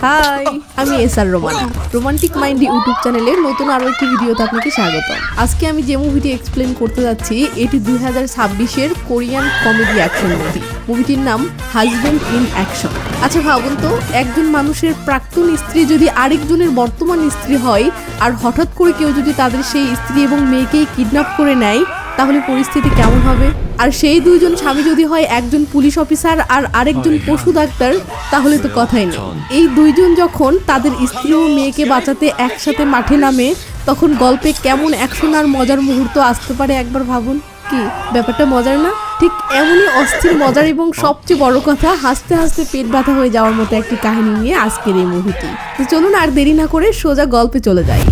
High, আমি SR Romana. Romantic mind YouTube চ্যানেলের নতুন আরও একটি ভিডিওতে আপনাকে স্বাগত। আজকে আমি যে মুভিটি এক্সপ্লেন করতে যাচ্ছি এটি 2026-এর কোরিয়ান কমেডি অ্যাকশন মুভি। মুভিটির নাম হাজব্যান্ড ইন অ্যাকশন। আচ্ছা ভাবুন তো, একজন মানুষের প্রাক্তন স্ত্রী যদি আরেকজনের বর্তমান স্ত্রী হয়, আর হঠাৎ করে কেউ যদি তাদের সেই স্ত্রী এবং মেয়েকেই কিডন্যাপ করে নেয়, তাহলে পরিস্থিতি কেমন হবে? আর সেই দুইজন স্বামী যদি হয় একজন পুলিশ অফিসার আর আরেকজন পশু ডাক্তার, তাহলে তো কথাই নেই। এই দুইজন যখন তাদের স্ত্রী ও মেয়েকে বাঁচাতে একসাথে মাঠে নামে, তখন গল্পে কেমন অ্যাকশন আর মজার মুহূর্ত আসতে পারে একবার ভাবুন। কি ব্যাপারটা মজার না? ঠিক এমনই অস্থির মজার এবং সবচেয়ে বড় কথা, হাসতে হাসতে পেট ব্যথা হয়ে যাওয়ার মতো একটি কাহিনী নিয়ে আজকের এই মুভিটি। তো চলুন আর দেরি না করে সোজা গল্পে চলে যাই।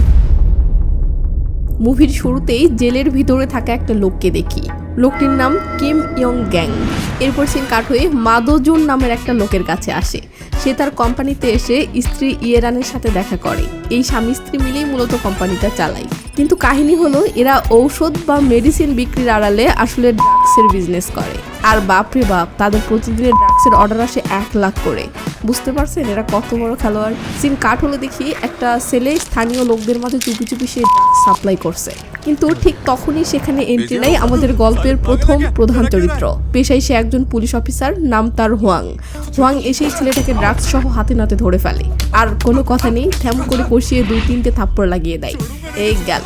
মুভির শুরুতেই জেলের ভিতরে থাকা একটা লোককে দেখি। লোকটির নাম কিম ইয়ং গ্যাং। এরপর সিন কাট হয়ে মাদোজুন নামের একটা লোকের কাছে আসে। সে তার কোম্পানিতে এসে স্ত্রী ইয়েরানের সাথে দেখা করে। এই স্বামী স্ত্রী মিলেই মূলত কোম্পানিটা চালায়। কিন্তু কাহিনী হলো, এরা ঔষধ বা মেডিসিন বিক্রির আড়ালে আসলে ড্রাগসের বিজনেস করে। আর বাপরে বাপ, তাদের প্রতিদিনের ড্রাগসের অর্ডার আসে 1 লাখ করে। বুঝতে পারছেন এরা কত বড় খেলোয়াড়? সিন কাট হলে দেখি একটা ছেলে স্থানীয় লোকদের মাঝে চুপি চুপি সে ড্রাগস সাপ্লাই করছে। কিন্তু ঠিক তখনই সেখানে এন্ট্রি নেয় আমাদের গল্পের প্রথম প্রধান চরিত্র। পেশায় সে একজন পুলিশ অফিসার, নাম তার হোয়াং। হোয়াং এসেই ছেলেটাকে ড্রাগস সহ হাতে নাতে ধরে ফেলে। আর কোনো কথা নেই, থ্যাম করে কষিয়ে 2-3টে থাপ্পড় লাগিয়ে দেয়। এই গেল।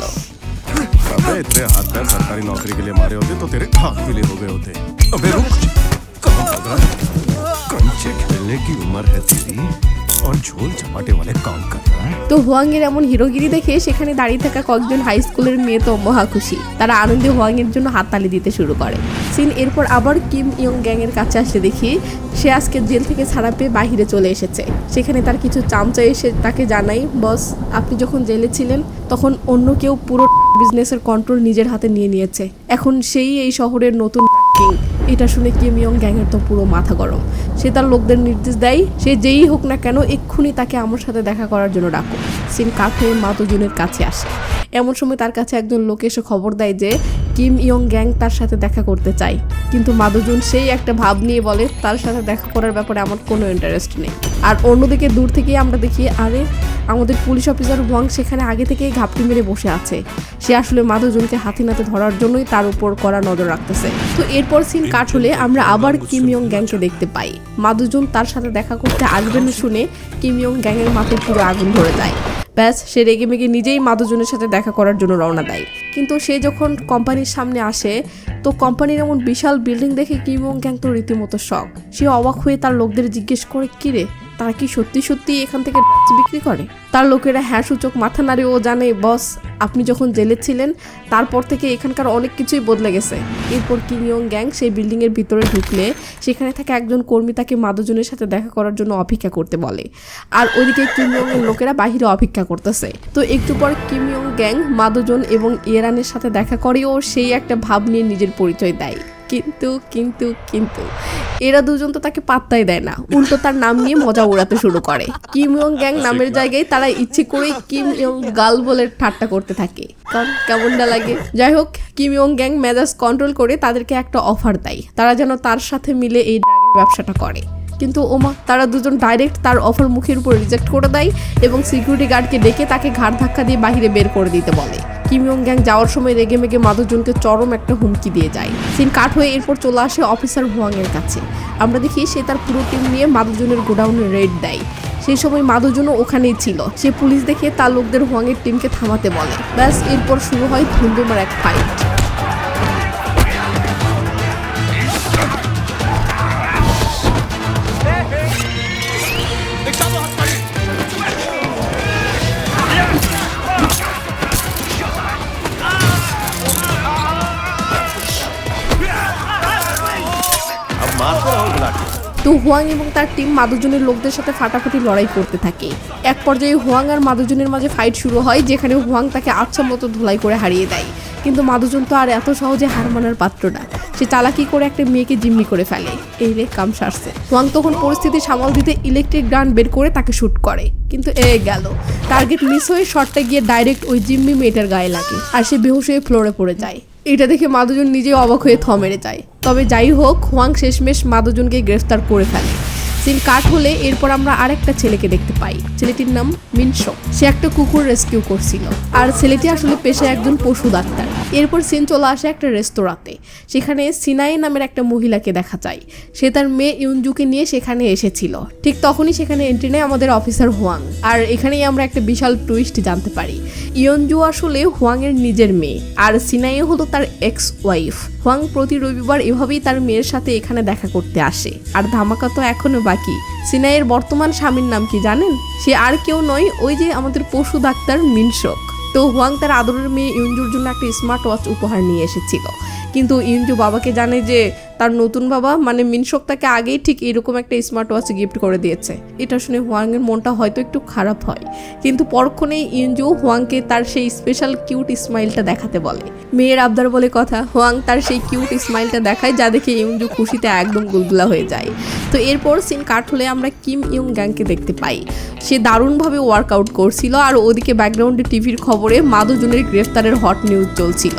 अबे तेरे हाथ पैर सरकारी नौकरी के लिए मारे होते तो तेरे हाथ पीले हो गए होते। अबे रुक, कहाँ भाग रहा है? कंचे खेलने की उम्र है तेरी और झोल चपाटे वाले काम कर रहा है। তো হোয়াং এর এমন হিরোগিরি দেখে সেখানে দাঁড়িয়ে থাকা কয়েকজন হাই স্কুলের মেয়ে তো মহা খুশি। তারা আনন্দে হোয়াং এর জন্য হাততালি দিতে শুরু করে। সিন এরপর আবার কিম ইয়ং গ্যাং এর কাছে আসলে দেখি সে আজকে জেল থেকে ছাড়া পেয়ে বাহিরে চলে এসেছে। সেখানে তার কিছু চামচা এসে তাকে জানাই, বস আপনি যখন জেলে ছিলেন তখন অন্য কেউ পুরো বিজনেসের কন্ট্রোল নিজের হাতে নিয়ে নিয়েছে। এখন সেই এই শহরের নতুন কিং। এটা শুনে কিম ইয়ং গ্যাংয়ের তো পুরো মাথা গরম। সে তার লোকদের নির্দেশ দেয়, সে যেই হোক না কেন এক্ষুনি তাকে আমার সাথে দেখা করার জন্য ডাকো। সিন কাট হয়ে মাদোজুনের কাছে আসে। এমন সময় তার কাছে একজন লোক এসে খবর দেয় যে কিম ইয়ং গ্যাং তার সাথে দেখা করতে চায়। কিন্তু মাদোজুন সেই একটা ভাব নিয়ে বলে, তার সাথে দেখা করার ব্যাপারে আমার কোনো ইন্টারেস্ট নেই। আর অন্যদিকে দূর থেকেই আমরা দেখি, আরে আমাদের পুলিশ অফিসার হোয়াং সেখানে আগে থেকেই ঘাপটি মেরে বসে আছে। সে আসলে মাদোজুনকে হাতে নাতে ধরার জন্যই তার উপর কড়া নজর রাখতেছে। তো এরপর সিন কাট হলে আমরা আবার কিম ইয়ং গ্যাংকে দেখতে পাই। মাদোজুন তার সাথে দেখা করতে আসবেন শুনে কিম ইয়ং গ্যাংয়ের মাথায় পুরো আগুন ধরে যায়। ব্যাস, সে রেগে মেগে নিজেই মাদোজনের সাথে দেখা করার জন্য রওনা দেয়। কিন্তু সে যখন কোম্পানির সামনে আসে, তো কোম্পানির এমন বিশাল বিল্ডিং দেখে কিম ইয়ং গ্যাং তো রীতিমতো শক। সে অবাক হয়ে তার লোকদের জিজ্ঞেস করে, কিরে তারা কি সত্যি সত্যি এখান থেকে ড্রাগস বিক্রি করে? তার লোকেরা হ্যাঁ সূচক মাথা নাড়ে ও জানে, বস আপনি যখন জেলে ছিলেন তারপর থেকে এখানকার অনেক কিছুই বদলে গেছে। এরপর কিম ইয়ং গ্যাং সেই বিল্ডিং এর ভিতরে ঢুকলে সেখানে থাকা একজন কর্মী তাকে মাদোজনের সাথে দেখা করার জন্য অপেক্ষা করতে বলে। আর ওইদিকে কিম ইয়ং এর লোকেরা বাহিরে অপেক্ষা করতেছে। তো একটু পর কিম ইয়ং গ্যাং মাদোজন এবং ইয়েরানের সাথে দেখা করে ও সেই একটা ভাব নিয়ে নিজের পরিচয় দেয়। কিন্তু কিন্তু কিন্তু এরা দুজন তো তাকে পাত্তাই দেয় না, উল্টো তার নাম নিয়ে মজা উড়াতে শুরু করে। কিম ইয়ং গ্যাং নামের জায়গায় তারা ইচ্ছে করেই কিম ইয়ং গাল বলে ঠাট্টা করতে থাকে। কেমনটা লাগে? যাই হোক, কিম ইয়ং গ্যাং মেজাজ কন্ট্রোল করে তাদেরকে একটা অফার দেয়, তারা যেন তার সাথে মিলে এই ড্রাগের ব্যবসাটা করে। কিন্তু ওমা, তারা দুজন ডাইরেক্ট তার অফার মুখের উপর রিজেক্ট করে দেয় এবং সিকিউরিটি গার্ডকে ডেকে তাকে ঘাড় ধাক্কা দিয়ে বাহিরে বের করে দিতে বলে। কিম ইয়ং গ্যাং যাওয়ার সময় রেগে মেগে মাদোজনকে চরম একটা হুমকি দিয়ে যায়। সিন কাট হয়ে এরপর চলে আসে অফিসার হোয়াং এর কাছে। আমরা দেখি সে তার পুরো টিম নিয়ে মাদোজনের গোডাউনে রেড দেয়। সেই সময় মাদোজনও ওখানেই ছিল। সে পুলিশ দেখে তার লোকদের হোয়াং এর টিমকে থামাতে বলে। ব্যাস, এরপর শুরু হয় ধুমধুমার এক ফাইট। তো হোয়াং এবং তার টিম মাদোজনের লোকদের সাথে ফাটাফাটি লড়াই করতে থাকে। এক পর্যায়ে হোয়াং আর মাদোজনের মাঝে ফাইট শুরু হয়, যেখানে হোয়াং তাকে আচ্ছা মতো ধুলাই করে হারিয়ে দেয়। কিন্তু মাদোজন তো আর এত সহজে হার মানার পাত্র না। সে চালাকি করে একটা মেয়েকে জিম্মি করে ফেলে। এই রে কাম সারছে। হোয়াং তখন পরিস্থিতি সামাল দিতে ইলেকট্রিক গান বের করে তাকে শুট করে। কিন্তু গেল, টার্গেট মিস হয়ে শটটা গিয়ে ডাইরেক্ট ওই জিম্মি মেয়েটার গায়ে লাগে আর সে বেহুশ হয়ে ফ্লোরে পড়ে যায়। এটা দেখে মাদোজন নিজেও অবাক হয়ে থ মেরে যায়। তবে যাই হোক, হোয়াং শেষমেশ মাদোজনকে গ্রেফতার করে ফেলে। সিন কাট হলে এরপর আমরা আরেকটা ছেলেকে দেখতে পাই। ছেলেটির নাম মিনশো। সে একটা কুকুর রেস্কিউ করছিল, আর ছেলেটি আসলে পেশায় একজন পশু ডাক্তার। এরপর সিন চলে আসে একটা রেস্তোরাঁতে। সেখানে সিনাই নামের একটা মহিলাকে দেখা যায়। সে তার মেয়ে ইউনজুকে নিয়ে সেখানে এসেছিল। ঠিক তখনই সেখানে এন্ট্রি নেয় আমাদের অফিসার হোয়াং। আর এখানেই আমরা একটা বিশাল টুইস্ট জানতে পারি। ইয়নজু আসলে হোয়াং এর নিজের মেয়ে, আর সিনাই হলো তার এক্স ওয়াইফ। হোয়াং প্রতি রবিবার এভাবেই তার মেয়ের সাথে এখানে দেখা করতে আসে। আর ধামাকা তো এখনো বাকি। সিনাইয়ের বর্তমান স্বামীর নাম কি জানেন? সে আর কেউ নয়, ওই যে আমাদের পশু ডাক্তার মিনশোক। তো হোয়াং তার আদরের মেয়ে ইউনজুর জন্য একটা স্মার্ট ওয়াচ উপহার নিয়ে এসেছিল। কিন্তু ইউনজু বাবাকে জানে যে তার নতুন বাবা মানে মিনশোক তাকে আগেই ঠিক এরকম একটা স্মার্ট ওয়াচ গিফট করে দিয়েছে। এটা শুনে হোয়াংয়ের মনটা হয়তো একটু খারাপ হয়, কিন্তু পরক্ষণেই ইউনজু হোয়াংকে তার সেই স্পেশাল কিউট স্মাইলটা দেখাতে বলে। মেয়ের আবদার বলে কথা, হোয়াং তার সেই কিউট স্মাইলটা দেখায়, যা দেখে ইউনজু খুশিতে একদম গুলগুলা হয়ে যায়। তো এরপর সিন কাট হলে আমরা কিম ইয়ং গ্যাংকে দেখতে পাই। সে দারুণভাবে ওয়ার্কআউট করছিল, আর ওদিকে ব্যাকগ্রাউন্ডে টিভির খবরে মা দুজনের গ্রেফতারের হট নিউজ চলছিল।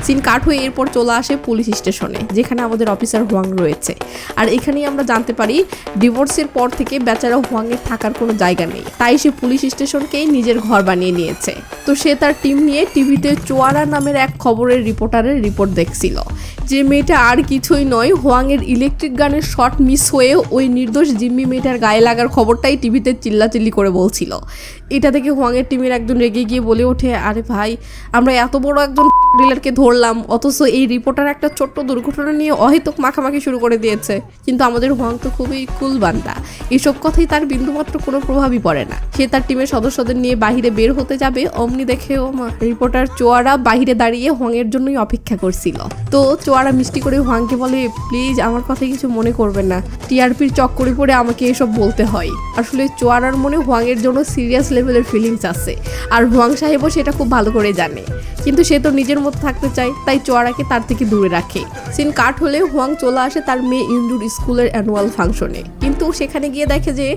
সিন কাট হয়ে এরপর চলে আসে পুলিশ স্টেশনে, যেখানে আমাদের অফিসার হোয়াং রয়েছে। আর এখানেই আমরা জানতে পারি ডিভোর্সের পর থেকে বেচারা হোয়াংয়ের থাকার কোনো জায়গা নেই, তাই সে পুলিশ স্টেশনকেই নিজের ঘর বানিয়ে নিয়েছে। তো সে তার টিম নিয়ে টিভিতে চোয়ারা নামের এক খবরের রিপোর্টারের রিপোর্ট দেখছিল। যে মেয়েটা আর কিছুই নয়, হোয়াংয়ের ইলেকট্রিক গানের শট মিস হয়ে ওই নির্দোষ জিম্মি মেয়েটার গায়ে লাগার খবরটাই টিভিতে চিল্লাচিল্লি করে বলছিল। এটা থেকে হোয়াংয়ের টিমের একজন রেগে গিয়ে বলে ওঠে, আরে ভাই, আমরা এত বড় একজন ডিলারকে ধরলাম, অথচ এই রিপোর্টার একটা ছোট্ট দুর্ঘটনা নিয়ে অহেতুক মাখামাখি শুরু করে দিয়েছে। কিন্তু আমাদের হোয়াং তো খুবই কুল বান্দা, এসব কথাই তার বিন্দুমাত্র কোনো প্রভাবই পড়ে না। সে তার টিমের সদস্যদের নিয়ে বাহিরে বের হতে যাবে, অমনি দেখে ও মা, রিপোর্টার চোয়ারা বাহিরে দাঁড়িয়ে হোয়াংয়ের জন্যই অপেক্ষা করছিল। তো চোয়ারা মিষ্টি করে হোয়াংকে বলে, প্লিজ আমার কথা কিছু মনে করবেন না, টিআরপির চক্করে পড়ে আমাকে এসব বলতে হয়। আসলে চোয়ারার মনে হোয়াংয়ের জন্য সিরিয়াস লেভেলের ফিলিংস আছে, আর হোয়াং সাহেবও সেটা খুব ভালো করে জানে। কিন্তু সে তো নিজের মতো থাকতে চায়, তাই চোয়ারাকে তার থেকে দূরে রাখে। সিন কাট হলে হোয়াং চলে আসে তার মেয়ে ইউনজুর স্কুলের অ্যানুয়াল ফাংশনে। কিন্তু সেখানে গিয়ে দেখে যে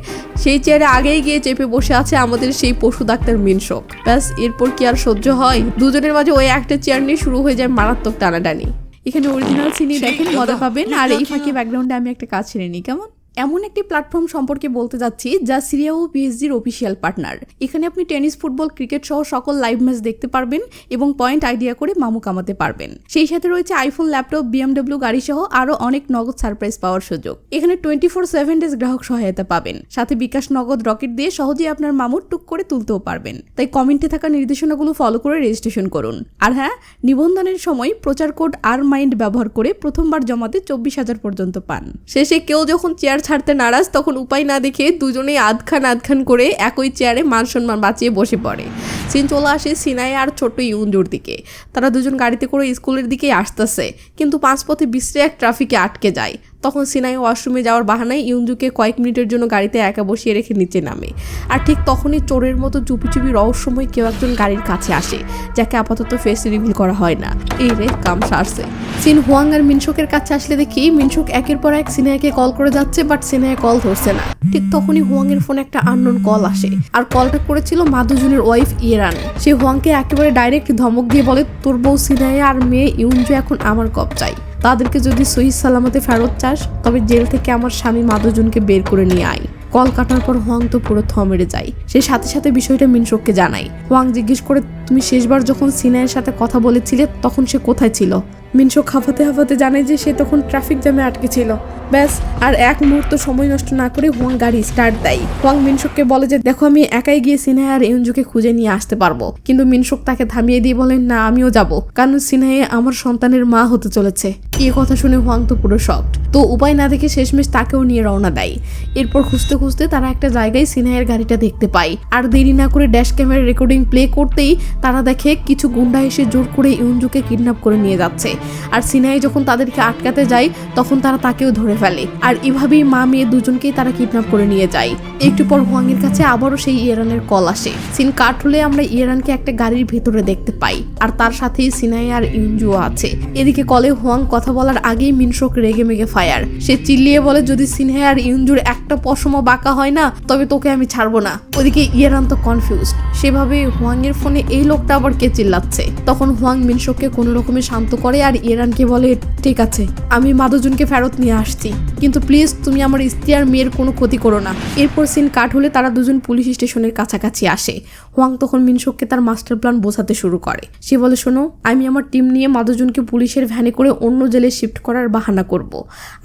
সেই চেয়ারে আগেই গিয়ে চেপে বসে আছে আমাদের সেই পশু ডাক্তার মিনশোক। ব্যাস, এরপর কি আর সহ্য হয়? দুজনের মাঝে ওই একটা চেয়ার নিয়ে শুরু হয়ে যায় মারাত্মক টানাটানি। এখানে অরিজিনাল সিনই দেখেন, মজা পাবেন। আর এই ফাঁকে ব্যাকগ্রাউন্ডে আমি একটা কাজ ছেড়ে নিই, কেমন? এমন একটি প্ল্যাটফর্ম সম্পর্কে বলতে যাচ্ছি যা সিরিয়া ও পিএসজির অফিসিয়াল পার্টনার। এখানে আপনি টেনিস, ফুটবল, ক্রিকেট সহ সকল লাইভ ম্যাচ দেখতে পারবেন এবং পয়েন্ট আইডিয়া করে মামু কামাতে পারবেন। সেই সাথে রয়েছে আইফোন, ল্যাপটপ, বিএমডব্লিউ গাড়ি সহ আরো অনেক নগদ সারপ্রাইজ পাওয়ার সুযোগ। এখানে 24/7 ডেজ গ্রাহক সহায়তা পাবেন। সাথে বিকাশ নগদ রকেট দিয়ে সহজেই আপনার মামুর টুক করে তুলতেও পারবেন। তাই কমেন্টে থাকা নির্দেশনাগুলো ফলো করে রেজিস্ট্রেশন করুন। আর হ্যাঁ, নিবন্ধনের সময় প্রচার কোড ARMIND ব্যবহার করে প্রথমবার জমাতে 24,000 পর্যন্ত পান। শেষে কেউ যখন চেয়ার ছাড়তে নারাজ, তখন উপায় না দেখে দুজনেই আধখান করে একই চেয়ারে মান সম্মান বাঁচিয়ে বসে পড়ে। সিন চলে আসে সিনাই আর ছোট্ট ইউনজুর দিকে। তারা দুজন গাড়িতে করে স্কুলের দিকেই আসতেছে, কিন্তু পাঁচপথে বিশ্রে এক ট্রাফিকে আটকে যায়। তখন সিনাই ওয়াশরুমে যাওয়ার বাহানায় ইউনজুকে কয়েক মিনিটের জন্য গাড়িতে একা বসিয়ে রেখে নিচে নামে। আর ঠিক তখনই চোরের মতো চুপি চুপি রহস্যময় কেউ একজন গাড়ির কাছে আসে, যাকে আপাতত ফেস রিভিল করা হয় না। এই রে, কাম সারছে। সিন হোয়াং আর মিনশোকের কাছে আসলে দেখি মিনশোক একের পর এক সিনাইকে কল করে যাচ্ছে, বাট সিনাই কল ধরছে না। ঠিক তখনই হোয়াং এর ফোনে একটা আননোন কল আসে, আর কলটা করেছিল মাদুজুনের ওয়াইফ ইয়েরান। সে হোয়াংকে একেবারে ডাইরেক্ট ধমক দিয়ে বলে, তোর বউ সিনাই আর মেয়ে ইউনজু এখন আমার কবজায়। তাদেরকে যদি সহি সালামতে ফেরত চাস, তবে জেল থেকে আমার স্বামী মাদুজুনকে বের করে নিয়ে আয়। কল কাটার পর হোয়াং তো পুরো থমেড়ে যায়। সে সাথে সাথে বিষয়টা মিনশোককে জানায়। হোয়াং জিজ্ঞেস করে, তুমি শেষবার যখন সিনাইয়ের সাথে কথা বলেছিলে তখন সে কোথায় ছিল? মিনশোক হাঁফাতে হাঁফাতে জানায় যে সে তখন ট্রাফিক জ্যামে আটকে ছিল। ব্যাস, আর এক মুহূর্ত সময় নষ্ট না করে হোয়াং গাড়ি স্টার্ট দেয়। হোয়াং মিনশোককে বলে যে, দেখো, আমি একাই গিয়ে সিনাই আর ইউনজুকে খুঁজে নিয়ে আসতে পারবো। কিন্তু মিনশোক তাকে থামিয়ে দিয়ে বলেন, না, আমিও যাব, কারণ সিনাই আমার সন্তানের মা হতে চলেছে। এই কথা শুনে হোয়াং তো পুরো শকড। তো উপায় না দেখে শেষমেশ তাকেও নিয়ে রওনা দেয়। এরপর খুঁজতে খুঁজতে তারা একটা জায়গায় সিনাইয়ের গাড়িটা দেখতে পায়। আর দেরি না করে ড্যাশ ক্যামেরা রেকর্ডিং প্লে করতেই তারা দেখে কিছু গুন্ডা এসে জোর করে ইউনজুকে কিডন্যাপ করে নিয়ে যাচ্ছে। আর সিনাই যখন তাদেরকে আটকাতে যায়, তখন তারা তাকেও ধরে ফেলে। আর এভাবেই মা মেয়ে দুজনকেই তারা কিডন্যাপ করে নিয়ে যায়। একটু পর হোয়াং এর কাছে আবারও সেই ইয়েরানের কল আসে। সিন কাট হলে আমরা ইয়েরানকে একটা গাড়ির ভেতরে দেখতে পাই, আর তার সাথেই সিনাই আর ইউনজুও আছে। এদিকে কলে হোয়াং কথা কথা বলার আগেই মিনশোক রেগে মেগে ফায়ার। সে চিল্লিয়ে বলে, যদি সিনহে আর ইউনজুর একটা পশমও বাঁকা হয় না তবে তোকে আমি ছাড়বো না। ওদিকে ইয়েরান তো কনফিউজড, সেভাবে হুয়াং এর ফোনে এই লোকটা আবার কে চিল্লাচ্ছে। তখন হুয়াং মিনশোককে কোনো রকমে শান্ত করে আর ইয়েরানকে বলে, ঠিক আছে আমি মাদুজুনকে ফেরত নিয়ে আসছি, কিন্তু প্লিজ তুমি আমার স্ত্রী আর মেয়ের কোনো ক্ষতি করো না। এরপর সিন কাট হলে তারা দুজন পুলিশ স্টেশনের কাছাকাছি আসে। হুয়াং তখন মিনশোককে তার মাস্টার প্ল্যান বোঝাতে শুরু করে। সে বলে, শোনো, আমি আমার টিম নিয়ে মাদুজুনকে পুলিশের ভ্যানে করে অন্য জেলে শিফট করার বাহানা করব,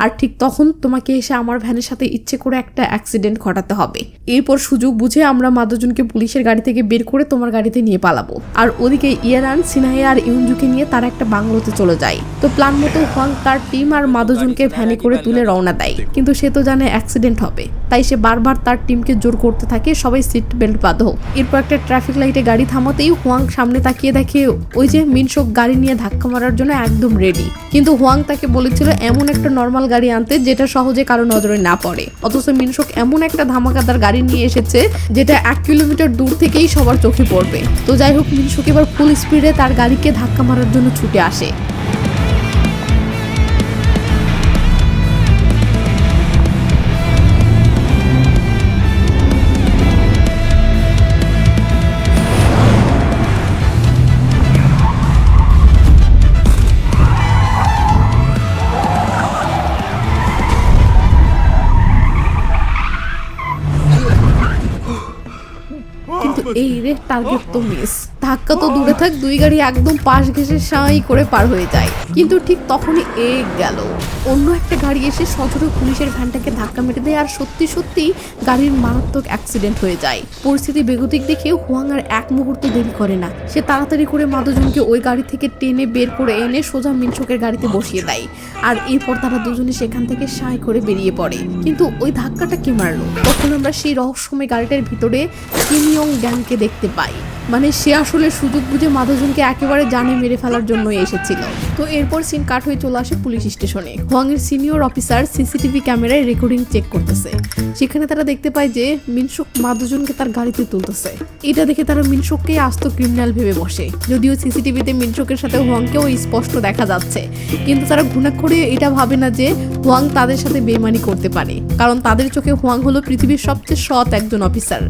আর ঠিক তখন তোমাকে এসে আমার ভ্যানের সাথে ইচ্ছে করে একটা অ্যাক্সিডেন্ট ঘটাতে হবে। এরপর সুযোগ বুঝে আমরা মাদুজুনকে পুলিশের গাড়ি থেকে বের করে তোমার গাড়িতে নিয়ে পালাবো। আর ওদিকে ইয়েরান, সিনহে আর ইউনজুকে নিয়ে তারা একটা বাংলোতে চলে যায়। তো প্ল্যান মতো হুয়াং তার টিম আর মাদুজুনকে ভ্যানে করে তুলে রওনা দেয়, কিন্তু সে তো জানে অ্যাক্সিডেন্ট হবে, তাই সে বারবার তার টিমকে জোর করতে থাকে, সবাই সিট বেল্ট বাঁধো। এরপর একটা ট্রাফিক লাইটে গাড়ি থামাতেই হুয়াং সামনে তাকিয়ে দেখে ওই যে মিনশোক গাড়ি নিয়ে ধাক্কা মারার জন্য একদম রেডি। কিন্তু হুয়াং তাকে বলেছিল এমন একটা নর্মাল গাড়ি আনতে যেটা সহজে কারো নজরে না পড়ে, অথচ মিনশোক এমন একটা ধামাকাদার গাড়ি নিয়ে এসেছে যেটা 1 কিলোমিটার দূর থেকেই সবার চোখে পড়বে। তো যাই হোক, মিনশোক এবার ফুল স্পিডে তার গাড়িকে ধাক্কা মারার জন্য ছুটে আসে। কিন্তু এই রে, টার্গেট তো মিস। ধাক্কা তো দূরে থাক, দুই গাড়ি একদম পাশ ঘেঁষে সাঁই করে পার হয়ে যায়। কিন্তু ঠিক তখনই গেল অন্য একটা গাড়ি এসে সজোরে পুলিশের ভ্যানটাকে ধাক্কা মেরে দেয়, আর সত্যি সত্যি গাড়ির মারাত্মক অ্যাক্সিডেন্ট হয়ে যায়। পরিস্থিতি বেগতিক দেখে হুয়াং আর এক মুহূর্ত দেরি করে না, সে তাড়াতাড়ি করে মাদুজুনকে ওই গাড়ি থেকে টেনে বের করে এনে সোজা মিনশোকের গাড়িতে বসিয়ে দেয়। আর এরপর তারা দুজনে সেখান থেকে সাঁই করে বেরিয়ে পড়ে। কিন্তু ওই ধাক্কাটা কে মারলো? তখন আমরা সেই রহস্যময় গাড়িটার ভিতরে কিম ইয়ং গ্যাংকে দেখতে পাই। মানে সে আসলে সুযোগ বুঝে মাদুজুনকে একেবারে জানে মেরে ফেলার জন্য এসেছিল। তো এরপর সিন কাট হয়ে চলে আসে পুলিশ স্টেশনে। হুয়াং এর সিনিয়র অফিসার সিসিটিভি ক্যামেরায় রেকর্ডিং চেক করতেছে। সেখানে তারা দেখতে পায় যে মিনশোক মাদুজুনকে তার গাড়িতে তুলতেছে। এটা দেখে তারা মিনশোককে আস্ত ক্রিমিনাল ভেবে বসে, যদিও সিসিটিভিতে মিনশোকের সাথে হুয়াংকেও স্পষ্ট দেখা যাচ্ছে। কিন্তু তারা ঘুণাক্ষরে এটা ভাবে না যে হুয়াং তাদের সাথে বেইমানি করতে পারে, কারণ তাদের চোখে হুয়াং হলো পৃথিবীর সবচেয়ে সৎ একজন অফিসার,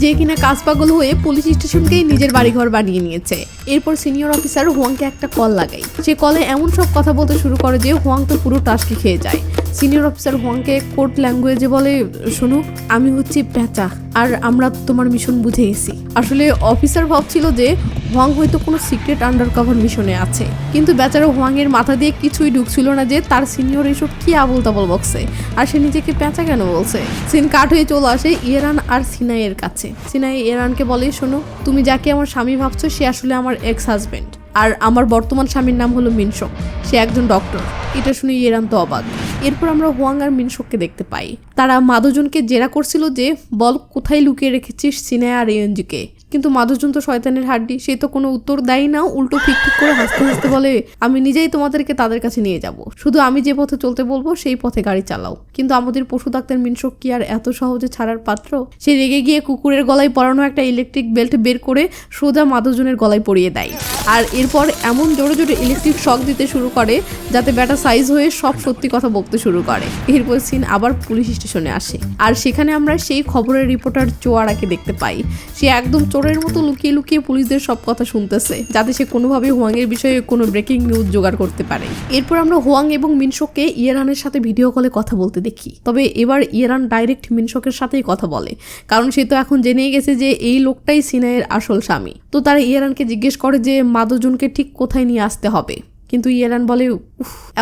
যে কিনা কাজ পাগল হয়ে পুলিশ স্টেশনকেই নিজের বাড়িঘর বানিয়ে নিয়েছে। এরপর সিনিয়র অফিসার হুয়াংকে একটা কল লাগায়। সে কলে এমন সব কথা বলতে শুরু করে যে হুয়াং তো পুরো টাস্কি খেয়ে যায়। সিনিয়র অফিসার হুয়াংকে কোড ল্যাঙ্গুয়েজে বলে, শোনো, আমি হচ্ছি প্যাঁচা, আর আমরা তোমার মিশন বুঝে গেছি। আসলে অফিসার ভাবছিল যে হুয়াং হয়তো কোনো সিক্রেট আন্ডার কভার মিশনে আছে, কিন্তু বেচারা হুয়াং এর মাথা দিয়ে কিছুই ঢুকছিল না যে তার সিনিয়র এসব কি আবল তাবল বকছে, আর সে নিজেকে প্যাঁচা কেন বলছে। সিন কাট হয়ে চলে আসে ইয়েরান আর সিনাইয়ের কাছে। সিনাই ইয়েরানকে বলে, শোনো, তুমি যাকে আমার স্বামী ভাবছো সে আসলে আমার এক্স হাজবেন্ড, আর আমার বর্তমান স্বামীর নাম হলো মিনশোক, সে একজন ডক্টর। এটা শুনে ইয়েরান তো অবাক। এরপর আমরা হুয়াং আর মিনশোককে দেখতে পাই। তারা মাদুজুনকে জেরা করছিল যে বল কোথায় লুকিয়ে রেখেছিস সিনে আর ইয়ঞ্জিকে, কিন্তু মাদুজুন তো শয়তানের হাড্ডি, সে তো কোনো উত্তর দেয় না, উল্টো ফিক করে হাসতে হাসতে বলে, আমি নিজেই তোমাদেরকে তাদের কাছে নিয়ে যাব, শুধু আমি যে পথে চলতে বলবো সেই পথে গাড়ি চালাও। কিন্তু আমাদের পশু ডাক্তার মিনশোক কি আর এত সহজে ছাড়ার পাত্র? সে রেগে গিয়ে কুকুরের গলায় পরানো একটা ইলেকট্রিক বেল্ট বের করে সোজা মাদুজুনের গলায় পরিয়ে দেয়, আর এরপর এমন জোরে জোরে ইলেকট্রিক শক দিতে শুরু করে যাতে ব্যাটা সাইজ হয়ে সব সত্যি কথা বলতে শুরু করে। এরপর সিন আবার পুলিশ স্টেশনে আসে, আর সেখানে আমরা সেই খবরের রিপোর্টার চোয়ারাকে দেখতে পাই। সে একদম চোরের মতো লুকিয়ে লুকিয়ে পুলিশদের সব কথা শুনতেছে, যাতে সে কোনোভাবে হুয়াং এর বিষয়ে কোনো ব্রেকিং নিউজ জোগাড় করতে পারে। এরপর আমরা হুয়াং এবং মিনশোককে ইয়েরানের সাথে ভিডিও কলে কথা বলতে দেখি। তবে এবার ইয়েরান ডাইরেক্ট মিনশোকের সাথেই কথা বলে, কারণ সে তো এখন জেনেই গেছে যে এই লোকটাই সিনাইয়ের আসল স্বামী। তো তারা ইয়েরানকে জিজ্ঞেস করে যে মাদুজুনকে ঠিক কোথায় নিয়ে আসতে হবে, কিন্তু ইয়েরান বলে,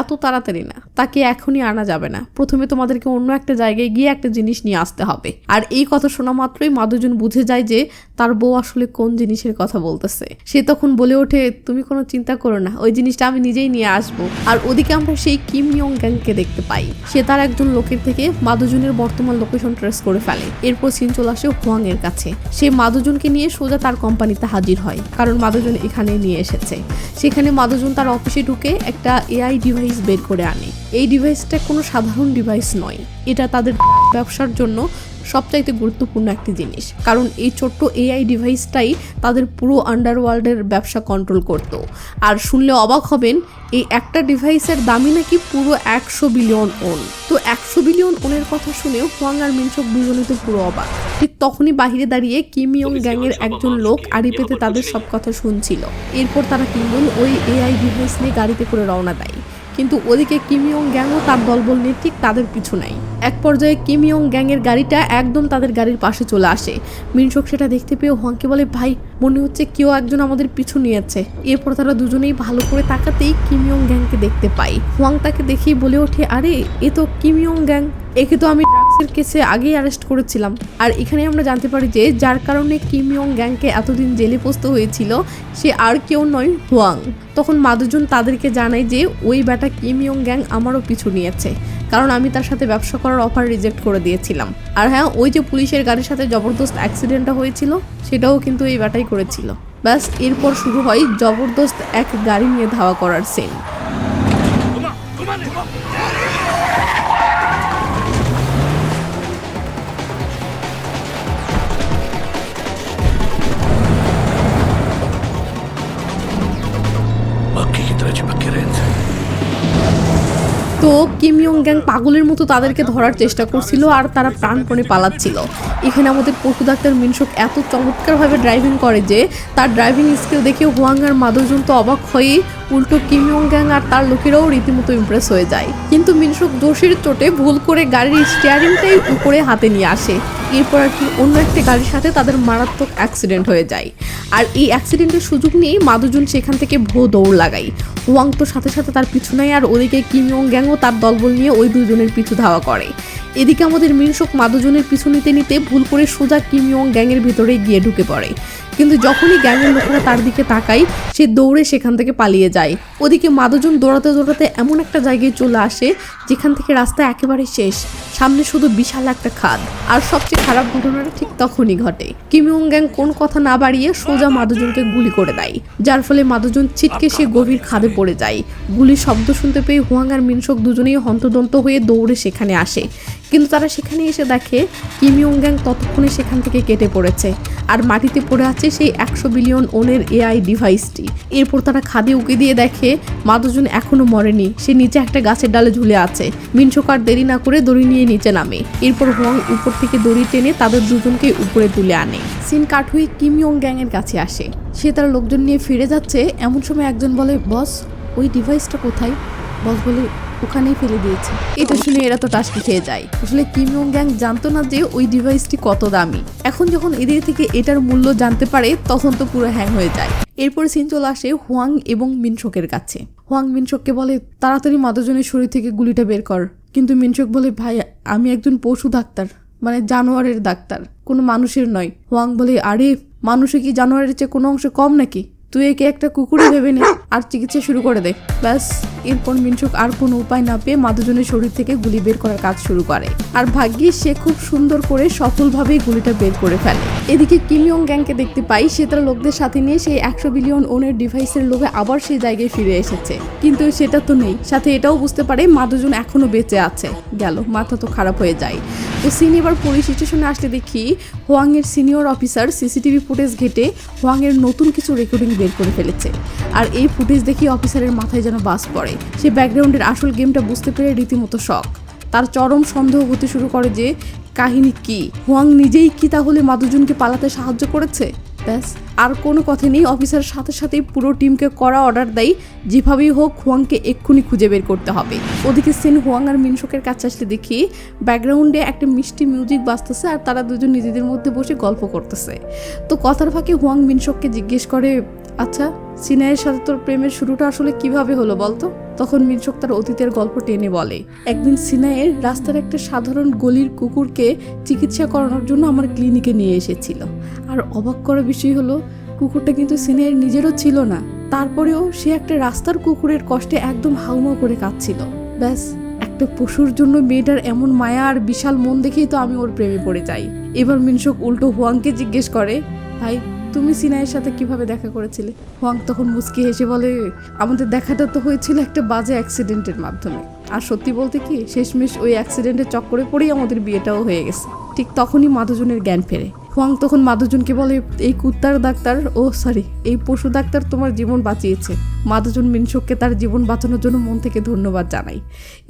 এত তাড়াতাড়ি না, তাকে এখনই আনা যাবে না, প্রথমে তোমাদেরকে অন্য একটা জায়গায় গিয়ে একটা জিনিস নিয়ে আসতে হবে। আর এই কথা শোনা মাত্রই মাদুজুন বুঝে যায় যে তার বউ আসলে কোন জিনিসের কথা বলতেছে। সে তখন বলে ওঠে, তুমি কোনো চিন্তা করো না, ওই জিনিসটা আমি নিজেই নিয়ে আসবো। আর ওদিকে আমরা সেই কিম ইয়ং গ্যাংকে দেখতে পাই। সে তার একজন লোকের থেকে মাদুজুনের বর্তমান লোকেশন ট্রেস করে ফেলে। এরপর সিন চলে আসে হুয়াং এর কাছে। সে মাদুজুনকে নিয়ে সোজা তার কোম্পানিতে হাজির হয়, কারণ মাদুজুন এখানে নিয়ে এসেছে। সেখানে মাদুজুন তার অফিসে ঢুকে একটা এআই ডিভাইস বের করে আনে। এই ডিভাইসটা কোনো সাধারণ ডিভাইস নয়, এটা তাদের ব্যবসার জন্য সবচাইতে গুরুত্বপূর্ণ একটি জিনিস, কারণ এই ছোট্ট এআই ডিভাইসটাই তাদের পুরো আন্ডারওয়ার্ল্ডের ব্যবসা কন্ট্রোল করত। আর শুনলে অবাক হবেন, এই একটা ডিভাইসের দামই নাকি পুরো 100 বিলিয়ন ওন। তো 100 বিলিয়ন ওনের কথা শুনে হোয়াং আর মিনসক দুজনেই তো পুরো অবাক। ঠিক তখনই বাহিরে দাঁড়িয়ে কিম ইয়ং গ্যাংয়ের একজন লোক আড়ি পেতে তাদের সব কথা শুনছিল। এরপর তারা কিমবল ওই এআই ডিভাইস নিয়ে গাড়িতে করে রওনা দেয়, কিন্তু ওদিকে কিম ইয়ং গ্যাংও তার দলবল নিয়ে ঠিক তাদের পিছু নেয়। এক পর্যায়ে কিম ইয়ং গ্যাংয়ের গাড়িটা একদম তাদের গাড়ির পাশে চলে আসে। মিনসক সেটা দেখতে পেয়ে হোয়াংকে বলে, ভাই মনে হচ্ছে কেউ একজন আমাদের পিছু নিয়েছে। এরপর তারা দুজনেই ভালো করে তাকাতেই কিম ইয়ং গ্যাংকে দেখতে পায়। হোয়াং তাকে দেখেই বলে ওঠে, আরে এ তো কিম ইয়ং গ্যাং, একে তো আমি ড্রাগসের কেসে আগেই অ্যারেস্ট করেছিলাম। আর এখানে আমরা জানতে পারি যে যার কারণে কিম ইয়ং গ্যাংকে এতদিন জেলে পোস্ত হয়েছিল সে আর কেউ নয়, হোয়াং। তখন মাদুজন তাদেরকে জানায় যে ওই ব্যাটা কিম ইয়ং গ্যাং আমারও পিছু নিয়েছে, কারণ আমি তার সাথে ব্যবসা করার অফার রিজেক্ট করে দিয়েছিলাম। আর হ্যাঁ, ওই যে পুলিশের গাড়ির সাথে জবরদস্ত অ্যাক্সিডেন্টটা হয়েছিল সেটাও কিন্তু এই ব্যাটাই করেছিল। ব্যাস, এরপর শুরু হয় জবরদস্ত এক গাড়ি নিয়ে ধাওয়া করার সিন। मक्खी की तरह चिपक के रहे थे। তো কিম ইয়ং গ্যাং পাগলের মতো তাদেরকে ধরার চেষ্টা করছিল আর তারা প্রাণপণে পালাচ্ছিল। এখানে আমাদের পশু ডাক্তার মিনসক এত চমৎকারভাবে ড্রাইভিং করে যে তার ড্রাইভিং স্কিল দেখে হোয়াং আর মাদুজন তো অবাক হয়ে উল্টো কিম ইয়ং গ্যাং আর তার লোকেরাও রীতিমতো ইমপ্রেস হয়ে যায়। কিন্তু মিনসক দোষের চোটে ভুল করে গাড়ির স্টিয়ারিংটাই উপরে হাতে নিয়ে আসে। এরপর আর কি অন্য একটা গাড়ির সাথে তাদের মারাত্মক অ্যাক্সিডেন্ট হয়ে যায়। আর এই অ্যাক্সিডেন্টের সুযোগ নিয়েই মাদুজন সেখান থেকে দৌড় লাগায়। হোয়াং তো সাথে সাথে তার পিছু নেয়, আর ওদিকে কিম ইয়ং গ্যাংও তার দলবল নিয়ে ওই দুজনের পিছু ধাওয়া করে। এদিকে আমাদের মিনসক মাদুজনের পিছু নিতে নিতে ভুল করে সোজা কিম ইয়ং গ্যাংয়ের ভিতরে গিয়ে ঢুকে পড়ে। কিন্তু যখনই গ্যাংয়ের লোকেরা তার দিকে তাকায় সে দৌড়ে সেখান থেকে পালিয়ে যায়। ওদিকে মাদুজন দৌড়াতে দৌড়াতে এমন একটা জায়গায় চলে আসে যেখান থেকে রাস্তা একেবারে শেষ, সামনে শুধু বিশাল একটা খাদ। আর সবচেয়ে খারাপ ঘটনাটা ঠিক তখনই ঘটে। কিম ইয়ং গ্যাং কোন কথা না বাড়িয়ে সোজা মাদুজনকে গুলি করে দেয়, যার ফলে মাদুজন ছিটকে সে গভীর খাদে পড়ে যায়। গুলির শব্দ শুনতে পেয়ে হোয়াং আর মিনসক দুজনেই হন্তদন্ত হয়ে দৌড়ে সেখানে আসে। কিন্তু তারা সেখানে এসে দেখে কিম ইয়ং গ্যাং ততক্ষণে সেখান থেকে কেটে পড়েছে, আর মাটিতে পড়ে আছে সেই 100 বিলিয়ন ওনের এআই ডিভাইসটি। এরপর তারা খাদে উকি দিয়ে দেখে মাদুজন এখনো মরেনি, সে নিচে একটা গাছের ডালে ঝুলে আছে। মিনসক আর দেরি না করে দড়ি নিয়ে নিচে নামে। এরপর হোয়াং উপর থেকে দড়ি টেনে তাদের দুজনকে উপরে তুলে আনে। সিন কাট হয়ে কিম ইয়ং গ্যাং এর কাছে আসে। সে তার লোকজন নিয়ে ফিরে যাচ্ছে, এমন সময় একজন বলে, বস ওই ডিভাইসটা কোথায়? বস বলে, ওখানেই ফেলে দিয়েছে। এটা শুনে এরা তো টাসকি খেয়ে যায়। আসলে কিম ইয়ং গ্যাং জানতো না যে ওই ডিভাইসটি কত দামি। এখন যখন এদের থেকে এটার মূল্য জানতে পারে তখন তো পুরো হ্যাং হয়ে যায়। এরপর সিন চলে আসে হোয়াং এবং মিনসকের কাছে। হোয়াং মিনসককে বলে, তাড়াতাড়ি মাদুজনের শরীর থেকে গুলিটা বের কর। কিন্তু মিনসক বলে, ভাই আমি একজন পশু ডাক্তার, মানে জানোয়ারের ডাক্তার, কোনো মানুষের নয়। হোয়াং বলে, আরে মানুষে কি জানোয়ারের চেয়ে কোনো অংশ কম নাকি? তুই একে একটা কুকুরে ভেবে নে আর চিকিৎসা শুরু করে দে। ব্যাস, এরপর মিনসক আর কোনো উপায় না পেয়ে মাদুজনের শরীর থেকে গুলি বের করার কাজ শুরু করে। আর ভাগ্যিস সে খুব সুন্দর করে সফলভাবেই গুলিটা বের করে ফেলে। এদিকে কিম ইয়ং গ্যাংকে দেখতে পাই সে তার লোকদের সাথে নিয়ে সেই 100 বিলিয়ন ওনের ডিভাইসের লোভে আবার সেই জায়গায় ফিরে এসেছে। কিন্তু সেটা তো নেই, সাথে এটাও বুঝতে পারে মাদুজন এখনো বেঁচে আছে। গেল, মাথা তো খারাপ হয়ে যায়। তো সিন এবার পুলিশ স্টেশনে আসতে দেখি হোয়াং এর সিনিয়র অফিসার সিসিটিভি ফুটেজ ঘেটে হোয়াং এর নতুন কিছু রেকর্ডিং বের করে ফেলেছে। আর এই ফুটেজ দেখি অফিসারের মাথায় যেন বাস পড়ে। সে ব্যাকগ্রাউন্ডের আসল গেমটা বুঝতে পেরে রীতিমতো শক। তার চরম সন্দেহ হতে শুরু করে যে কাহিনী কি, হোয়াং নিজেই কি তাহলে মাদুজনকে পালাতে সাহায্য করেছে? ব্যাস, আর কোনো কথা নেই। অফিসার সাথে সাথেই পুরো টিমকে করা অর্ডার দেয়, যেভাবেই হোক হোয়াংকে এক্ষুনি খুঁজে বের করতে হবে। ওদিকে সিন হোয়াং আর মিনসকের কাছে আসলে দেখি ব্যাকগ্রাউন্ডে একটা মিষ্টি মিউজিক বাজতেছে আর তারা দুজন নিজেদের মধ্যে বসে গল্প করতেছে। তো কথার ফাঁকে হোয়াং মিনসককে জিজ্ঞেস করে, আচ্ছা সিনাইয়ের সাথে তোর প্রেমের শুরুটা আসলে কিভাবে হলো বলতো? তখন মিনসক তার অতীতের গল্প টেনে বলে, একদিন সিনাইয়ের রাস্তার একটা সাধারণ গলির কুকুরকে চিকিৎসা করানোর জন্য আমার ক্লিনিকে নিয়ে এসেছিল। আর অবাক করার বিষয় হলো কুকুরটা কিন্তু সিনাইয়ের নিজেরও ছিল না, তারপরেও সে একটা রাস্তার কুকুরের কষ্টে একদম হাউমাউ করে কাঁদছিল। ব্যাস, একটা পশুর জন্য মেয়েটার এমন মায়া আর বিশাল মন দেখেই তো আমি ওর প্রেমে পড়ে যাই। এবার মিনসক উল্টো হোয়াংকে জিজ্ঞেস করে, ভাই তুমি সিনাইয়ের সাথে কিভাবে দেখা করেছিলে? হোয়াং তখন মুচকি হেসে বলে, আমাদের দেখাটা তো হয়েছিল একটা বাজে অ্যাক্সিডেন্টের মাধ্যমে। আর সত্যি বলতে কি, শেষমেশ ওই অ্যাক্সিডেন্টের চক্করে পড়েই আমাদের বিয়েটাও হয়ে গেছে। ঠিক তখনই মাদুজনের জ্ঞান ফেরে। হুয়াং তখন মাদুজনকে বলে, এই কুত্তার ডাক্তার, এই পশু ডাক্তার তোমার জীবন বাঁচিয়েছে। মাদুজন মিনশোককে তার জীবন বাঁচানোর জন্য মন থেকে ধন্যবাদ জানায়।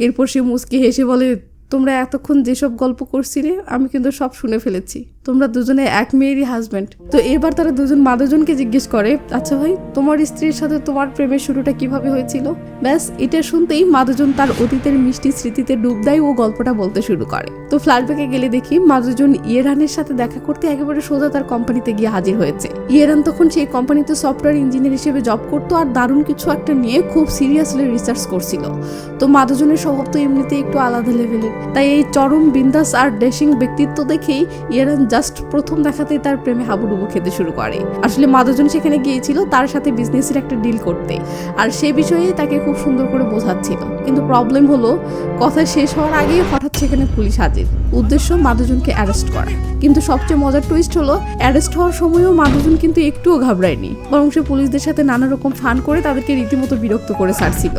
এরপর সে মুচকি হেসে বলে, তোমরা এতক্ষণ যেসব গল্প করছিলে আমি কিন্তু সব শুনে ফেলেছি। তোমরা দুজনে এক মেয়েরই হাজব্যান্ড। তো এবার তারা দুজন মাদুজনকে জিজ্ঞেস করে, আচ্ছা ভাই, তোমার স্ত্রীর সাথে তোমার প্রেমের শুরুটা কিভাবে হয়েছিল? ব্যাস এটা শুনতেই মাদুজন তার অতীতের মিষ্টি স্মৃতিতে ডুব দেয় ও গল্পটা বলতে শুরু করে। তো ফ্ল্যাশব্যাকে গেলে দেখি মাদুজন ইয়েরানের সাথে দেখা করতে একেবারে সোজা তার কোম্পানিতে গিয়ে হাজির হয়েছে। ইয়েরান তখন সেই কোম্পানিতে সফটওয়্যার ইঞ্জিনিয়ার হিসেবে জব করতো আর দারুণ কিছু একটা নিয়ে খুব সিরিয়াসলি রিসার্চ করছিল। তো মাদুজনের স্বভাব তো এমনিতে একটু আলাদা লেভেলের, তাই এই চরম বিন্দাস আর ড্যাশিং ব্যক্তিত্ব দেখেই ইয়েরান জাস্ট প্রথম দেখাতেই তার প্রেমে হাবুডুবু খেতে শুরু করে। আসলে মাদুজন সেখানে গিয়েছিল তার সাথে বিজনেসের একটা ডিল করতে, আর সে বিষয়ে তাকে খুব সুন্দর করে বোঝাচ্ছিল। কিন্তু প্রবলেম হলো, কথা শেষ হওয়ার আগেই হঠাৎ সেখানে পুলিশ হাজির, উদ্দেশ্য মাদুজনকে অ্যারেস্ট করা। কিন্তু সবচেয়ে মজার টুইস্ট হলো, অ্যারেস্ট হওয়ার সময়ও মাদুজন কিন্তু একটুও ঘাবড়ায়নি, বরং সে পুলিশদের সাথে নানা রকম ফান করে তাদেরকে রীতিমতো বিরক্ত করে ছাড়ছিল।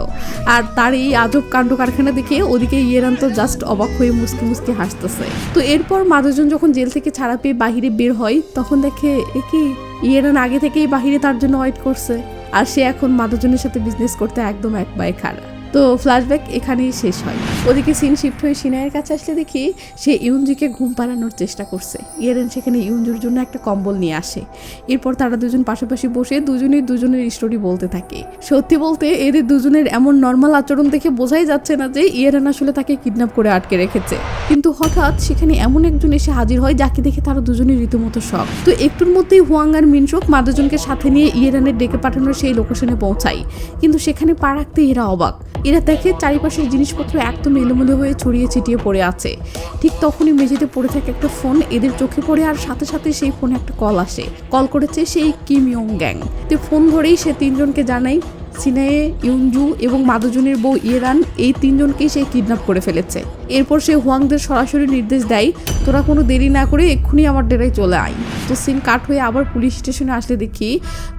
আর তার এই আজব কাণ্ড কারখানা দেখে ওদিকে ইয়েরান তো জাস্ট অবাক হয়ে মুসকি মুসকি হাসতেছে। তো এরপর মাদুজন যখন জেল থেকে ছাড়া পেয়ে বাহিরে বের হয়, তখন দেখে একই ইয়েরান আগে থেকেই বাহিরে তার জন্য ওয়েট করছে, আর সে এখন মাদুজনের সাথে বিজনেস করতে একদম এক পায়ে খাড়া। তো ফ্ল্যাশব্যাক এখানেই শেষ হয়। ওদিকে সিন শিফট হয়ে সিনাইয়ের কাছে আসলে দেখি সে ইউনজিকে ঘুম পাড়ানোর চেষ্টা করছে। ইয়েরেন সেখানে ইউনজুর জন্য একটা কম্বল নিয়ে আসে। এরপর তারা দুজন পাশাপাশি বসে দুজনের স্টোরি বলতে থাকে। সত্যি বলতে এদের দুজনের এমন নর্মাল আচরণ দেখে বোঝাই যাচ্ছে না যে ইয়েরেন আসলে তাকে কিডন্যাপ করে আটকে রেখেছে। কিন্তু হঠাৎ সেখানে এমন একজন এসে হাজির হয় যাকে দেখে তারা দুজনের রীতিমতো শক। তো একটুর মধ্যেই হুয়াং আর মিনশোক মাদুজনকে সাথে নিয়ে ইয়েরেনের ডেকে পাঠানোর সেই লোকেশনে পৌঁছায়। কিন্তু সেখানে পা রাখতে এরা অবাক। এরা দেখে চারিপাশের জিনিসপত্র একদম এলোমেলো হয়ে ছড়িয়ে ছিটিয়ে পড়ে আছে। ঠিক তখনই মেঝেতে পড়ে থাকে একটা ফোন এদের চোখে পড়ে, আর সাথে সাথে সেই ফোনে একটা কল আসে। কল করেছে সেই কিম ইয়ং গ্যাং। তো ফোন ধরেই সে তিনজনকে জানায় সিনায়ে, ইউনজু এবং মাদুজনের বউ ইয়েরান, এই তিনজনকেই সে কিডন্যাপ করে ফেলেছে। এরপর সে হুয়াংদের সরাসরি নির্দেশ দেয়, তোরা কোনো দেরি না করে এক্ষুনি আমার ডেরায় চলে আয়। তো সিন কাট হয়ে আবার পুলিশ স্টেশনে আসলে দেখি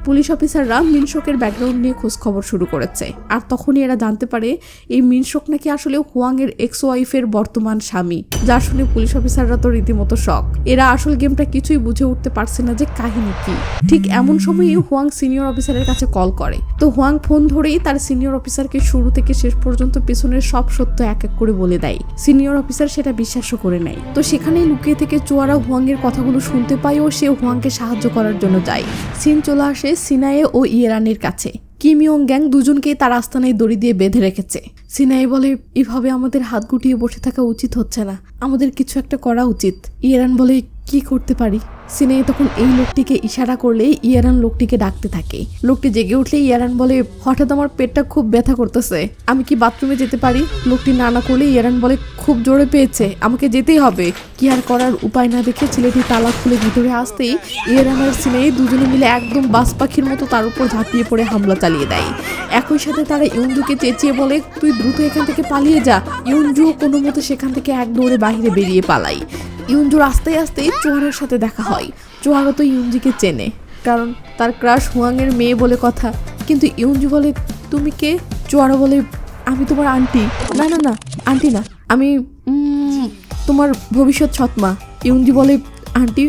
পুলিশ অফিসাররা মিনশোকের ব্যাকগ্রাউন্ড নিয়ে খোঁজ খবর শুরু করেছে। আর তখনই এরা জানতে পারে এই মিনশোক নাকি আসলে হুয়াংয়ের এক্স ওয়াইফের বর্তমান স্বামী, যা শুনে পুলিশ অফিসাররা তো রীতিমতো শক। এরা আসল গেমটা কিছুই বুঝে উঠতে পারছে না যে কাহিনী কি। ঠিক এমন সময়ই হুয়াং সিনিয়র অফিসারের কাছে কল করে। তো হুয়াং ফোন ধরেই তার সিনিয়র অফিসারকে শুরু থেকে শেষ পর্যন্ত পেছনের সব সত্য এক এক করে বলে দেয়। সিনিয়র অফিসার সেটা বিশ্বাসও করে নেয়। তো সেখানেই লুকিয়ে থেকে চোয়ারা হুয়াংয়ের কথাগুলো শুনতে পায় ও সে হুয়াংকে সাহায্য করার জন্য যায়। সিন চলে আসে সিনায়ে ও ইয়েরানের কাছে। কিম ইয়ং গ্যাং দুজনকেই তার আস্তানায় দড়ি দিয়ে বেঁধে রেখেছে। সিনায়ে বলে, এভাবে আমাদের হাত গুটিয়ে বসে থাকা উচিত হচ্ছে না, আমাদের কিছু একটা করা উচিত। ইয়েরান বলে, কি করতে পারি? সিনায়ে তখন এই লোকটিকে ইশারা করলে ইয়েরান লোকটিকে ডাকতে থাকে। লোকটি জেগে উঠলে ইয়েরান বলে, হঠাৎ আমার পেটটা খুব ব্যথা করতেছে, আমি কি বাথরুমে যেতে পারি? লোকটি না করলে ইয়েরান বলে, খুব জোরে পেয়েছে, আমাকে যেতেই হবে। কি আর করার উপায় না দেখে ছেলেটি তালা খুলে ভিতরে আসতেই ইয়েরান আর সিনায়ে দুজনে মিলে একদম বাস পাখির মতো তার উপর ঝাঁপিয়ে পড়ে হামলা চালিয়ে দেয়। একই সাথে তারা ইউনজুকে চেঁচিয়ে বলে, তুই দ্রুত এখান থেকে পালিয়ে যা। ইউনজু কোনো মতো সেখান থেকে এক দৌড়ে বাইরে বেরিয়ে পালায়। ইউনজুর আস্তে আস্তে চোয়ারের সাথে দেখা হয়। চোয়ারও তো ইউনজিকে চেনে, কারণ তার ক্রাশ হুয়াংয়ের মেয়ে বলে কথা। কিন্তু ইউনজু বলে, তুমি কে? চোয়ারা বলে, আমি তোমার আন্টি। না না না, আন্টি না, আমি তোমার ভবিষ্যৎ সৎমা। ইউনজি বলে, আন্টি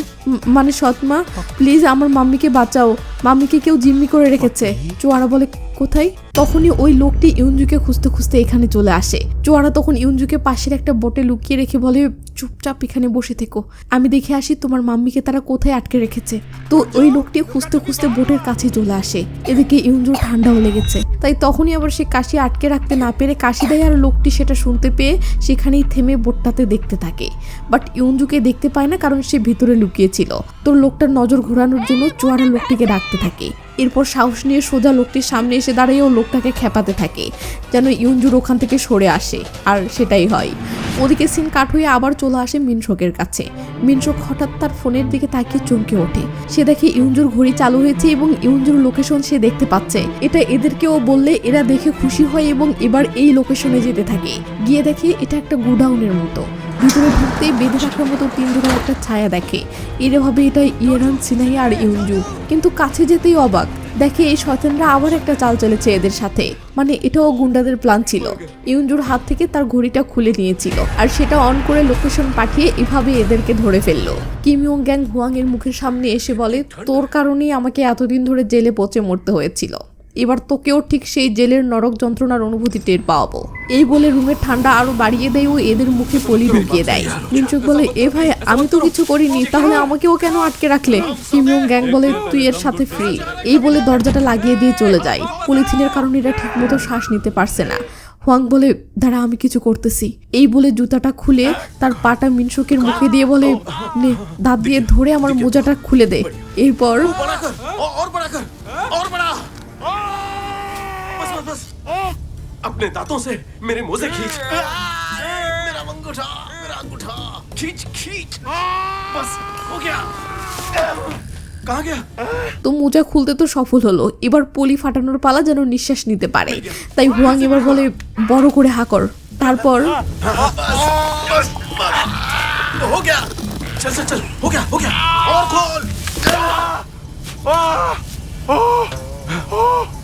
মানে সৎমা, প্লিজ আমার মাম্মিকে বাঁচাও, মাম্মিকে কেউ জিম্মি করে রেখেছে। চোয়ারা বলে, কোথায়? তখনই ওই লোকটি ইউনজুকে খুঁজতে খুঁজতে এখানে চলে আসে। চোয়ারা তখন ইউনজুকে পাশের একটা বোটে লুকিয়ে রেখে বলে, চুপচাপ এখানে বসে থেকো, আমি দেখে আসি তোমার মাম্মিকে তারা কোথায় আটকে রেখেছে। তো ওই লোকটি খুঁজতে খুঁজতে বোটের কাছে চলে আসে। এদিকে ইউনজুর ঠান্ডাও লেগেছে, তাই তখনই আবার সে কাশি আটকে রাখতে না পেরে কাশি দেয়, আর লোকটি সেটা শুনতে পেয়ে সেখানেই থেমে বোটটাতে দেখতে থাকে। বাট ইউনজুকে দেখতে পায় না, কারণ সে ভিতরে লুকিয়েছিল। তো লোকটার নজর ঘোরানোর জন্য চোয়ারা লোকটিকে ডাকতে থাকে। এরপর সাহস নিয়ে সোজা লোকটির সামনে এসে দাঁড়িয়ে ও লোকটাকে খেপাতে থাকে যেন ইউনজুর ওখান থেকে সরে আসে, আর সেটাই হয়। ওদিকে সিন কাট হয়ে আবার চলে আসে মিনশোকের কাছে। মিনশোক হঠাৎ তার ফোনের দিকে তাকিয়ে চমকে ওঠে। সে দেখে ইউনজুর ঘড়ি চালু হয়েছে এবং ইউনজুর লোকেশন সে দেখতে পাচ্ছে। এটা এদেরকেও বললে এরা দেখে খুশি হয় এবং এবার এই লোকেশনে যেতে থাকে। গিয়ে দেখে এটা একটা গোডাউনের মতো। ভিতরে ঢুকতেই বেঁধে থাকার মতো তিনজনের একটা ছায়া দেখে। এরভাবে এটা ইয়েরান, সিনাই আর ইউনজু। কিন্তু কাছে যেতেই অবাক, দেখে এই শয়তানরা আবার একটা চাল চলেছে এদের সাথে, মানে এটাও গুন্ডাদের প্ল্যান ছিল। ইউনজুর হাত থেকে তার ঘড়িটা খুলে নিয়েছিল আর সেটা অন করে লোকেশন পাঠিয়ে এভাবে এদেরকে ধরে ফেললো। কিম ইয়ং গ্যাং হুয়াং এর মুখের সামনে এসে বলে, তোর কারণেই আমাকে এতদিন ধরে জেলে পচে মরতে হয়েছিল, এবার তোকেও ঠিক সেই জেলের নরক যন্ত্রণার অনুভূতি টের পাওয়াবো। এই বলে রুমের ঠান্ডা আরো বাড়িয়ে দেয় ও এদের মুখে পলি ঢুকিয়ে দেয়। মিনসুক বলে, এ ভাই আমি তো কিছু করিনি, তাহলে আমাকেও কেন আটকে রাখলে? কিম ইয়ং গ্যাং বলে, তুই এর সাথে ফ্রি। এই বলে দরজাটা লাগিয়ে দিয়ে চলে যায়। পলিথিনের কারণে এরা ঠিক মতো শ্বাস নিতে পারছে না। হুয়াং বলে, দাঁড়া আমি কিছু করতেছি। এই বলে জুতাটা খুলে তার পাটা মিনসুকের মুখে দিয়ে বলে, নে দাঁত দিয়ে ধরে আমার মোজাটা খুলে দে। এরপর अपने दांतों से मेरे मुंह से खींच। मेरा अंगूठा खींच खींच। बस हो गया। कहाँ गया? তো মোজা খুলতে তো সফল হলো, এবার পলি ফাটানোর পালা যেন নিঃশ্বাস নিতে পারে। তাই হুয়াং এবার বলে, বড় করে হাকর। তারপর बस हो गया। चल चल चल हो गया और खोल।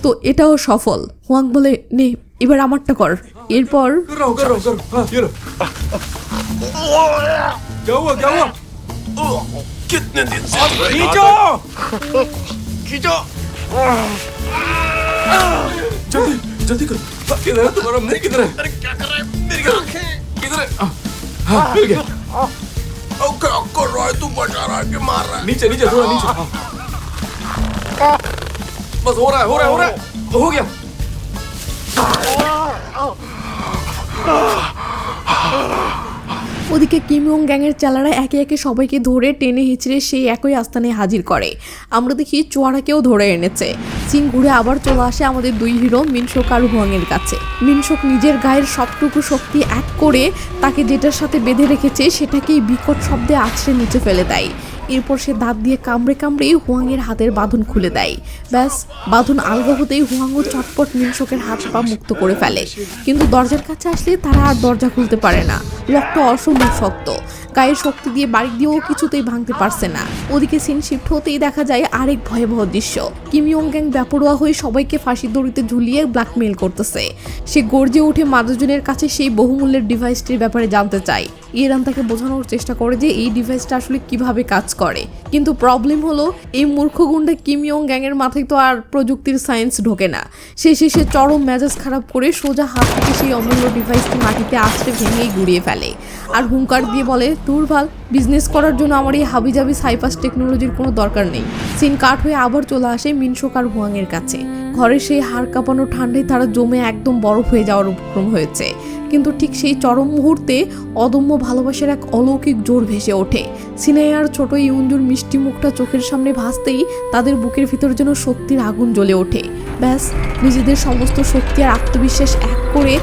তো এটাও সফল। হুয়াং বলে, নে এবার আমারটা কর। এরপর करो हाँ ये लो। क्या हुआ? कितने दिन से खींचो जल्दी करो। किधर है तुम्हारा मुंह? किधर है? अरे क्या कर रहा है? मेरी आंखें किधर है? हाँ मिल गया। क्या कर रहा है तू? बचा रहा है कि मार रहा है? नीचे थोड़ा नीचे। बस हो रहा है हो गया। ওদিকে কিম ইয়ং গ্যাংয়ের চালারা একে একে সবাইকে ধরে টেনে হিচড়ে সেই একই আস্তানে হাজির করে। আমরা দেখি চোয়ারাকেও ধরে এনেছে। সিন ঘুরে আবার চলে আসে আমাদের দুই হিরো মিনসোক আর হুয়াংয়ের কাছে। মিনসোক নিজের গায়ের সবটুকু শক্তি এক করে তাকে যেটার সাথে বেঁধে রেখেছে সেটাকেই বিকট শব্দে আছড়ে নিচে ফেলে দেয়। এরপর সে দাঁত দিয়ে কামড়ে হুয়াংয়ের হাতের বাঁধন খুলে দেয়। ব্যাস বাঁধন আলগা হতেই হুয়াংও চটপট মিনসোকের হাত পা মুক্ত করে ফেলে। কিন্তু দরজার কাছে আসলে তারা আর দরজা খুলতে পারে না। লকটা অসম্ভব শক্ত, গায়ের শক্তি দিয়ে বাড়ি দিয়েও কিছুতেই ভাঙতে পারছে না। ওদিকে সিন শিফট হতেই দেখা যায় আরেক ভয়াবহ দৃশ্য। কিম ইয়ং গ্যাং বেপরোয়া হয়ে সবাইকে ফাঁসির দড়িতে ঝুলিয়ে ব্ল্যাকমেইল করতেছে। সে গর্জে উঠে মাদুজনের কাছে সেই বহুমূল্যের ডিভাইসটির ব্যাপারে জানতে চায়। ইরান তাকে বোঝানোর চেষ্টা করে যে এই ডিভাইসটা আসলে কিভাবে কাজ করে, কিন্তু প্রবলেম হলো এই মূর্খ গুন্ডা কিম ইয়ং গ্যাংয়ের মাথায় তো আর প্রযুক্তির সায়েন্স ঢোকে না। সে শেষে চরম মেজাজ খারাপ করে সোজা হাত থেকে সেই অমূল্য ডিভাইসটি মাটিতে আছড়ে ভেঙেই গুড়িয়ে ফেলে আর হুঙ্কার দিয়ে বলে, দুর্ভাল, বিজনেস করার জন্য আমার এই হাবিজাবি সাইপাস টেকনোলজির কোনো দরকার নেই। সিন কাট হয়ে আবার চলে আসে মিনসোক আর হুয়াংয়ের কাছে। ঘরে সেই হাড় কাঁপানো ঠান্ডায় তারা জমে একদম বরফ হয়ে যাওয়ার উপক্রম হয়েছে। কিন্তু ঠিক সেই চরম মুহূর্তে অদম্য ভালোবাসার এক অলৌকিক জোর ভেসে ওঠে। সিনাইয়ার ছোট ইউনজুর মিষ্টি মুখটা চোখের সামনে ভাসতেই তাদের বুকের ভিতর যেন শক্তির আগুন জ্বলে ওঠে। ব্যাস নিজেদের সমস্ত শক্তি আর আত্মবিশ্বাস এক করে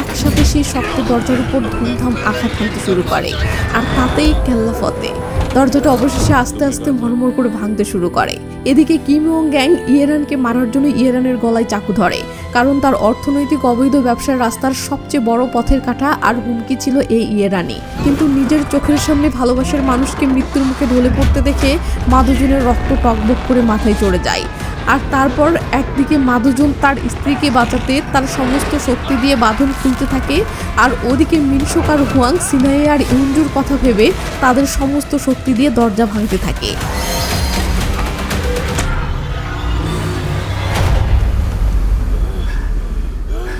একসাথে সেই শক্ত দরজার উপর ধুমধাম আঘাত হানতে শুরু করে। আর তাতেই কেল্লা ফতে দরজাটা অবশেষে আস্তে আস্তে মরমর করে ভাঙতে শুরু করে। এদিকে কিম ইয়ং গ্যাং ইয়েরানকে মারার জন্য ইয়েরানের গলায় চাকু ধরে, কারণ তার অর্থনৈতিক অবৈধ ব্যবসার রাস্তার সবচেয়ে বড় পথের কাঁটা আর হুমকি ছিল এই ইয়েরানি। কিন্তু নিজের চোখের সামনে ভালোবাসার মানুষকে মৃত্যুর মুখে ঢলে পড়তে দেখে মাদুজনের রক্ত টকবক করে মাথায় চড়ে যায়। আর তারপর একদিকে মাদুজন তার স্ত্রীকে বাঁচাতে তার সমস্ত শক্তি দিয়ে বাঁধন খুলতে থাকে, আর ওদিকে মিনসোক আর হুয়াং সিনাই আর ইউনজুর কথা ভেবে তাদের সমস্ত শক্তি দিয়ে দরজা ভাঙতে থাকে।